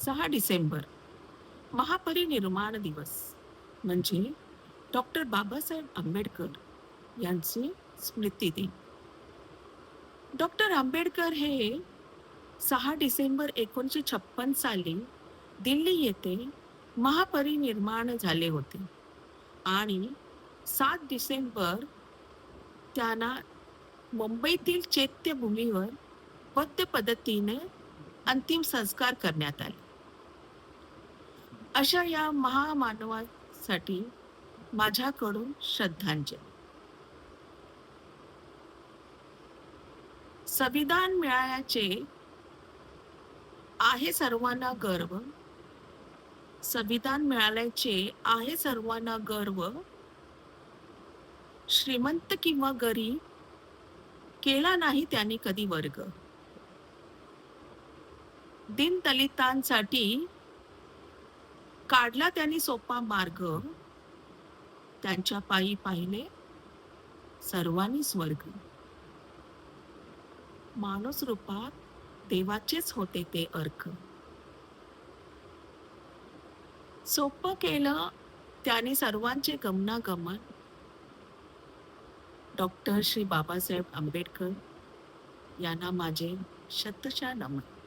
6 डिसेंबर महापरिनिर्वाण दिवस म्हणजे डॉक्टर बाबासाहेब आंबेडकर यांची स्मृती दिन. डॉक्टर आंबेडकर हे 6 डिसेंबर 1956 साली दिल्ली येथे महापरिनिर्वाण झाले होते आणि 7 डिसेंबर त्यांना मुंबईतील चैत्यभूमीवर भव्य पद्धतीने अंतिम संस्कार करण्यात आले. अशा या महामानवासाठी माझ्याकडून श्रद्धांजली. संविधान मिळाल्याचे आहे सर्वांना गर्व. संविधान मिळाल्याचे आहे सर्वांना गर्व. श्रीमंत किंवा गरीब केला नाही त्यांनी कधी वर्ग. दीनदलितांसाठी काढला त्यांनी सोपा मार्ग. त्यांच्या पायी पाहिले सर्वांनी स्वर्ग. माणूस रूपात देवाचेच होते ते अर्क. सोपं केलं त्याने सर्वांचे गमनागमन. डॉक्टर श्री बाबासाहेब आंबेडकर यांना माझे शतशः नमन.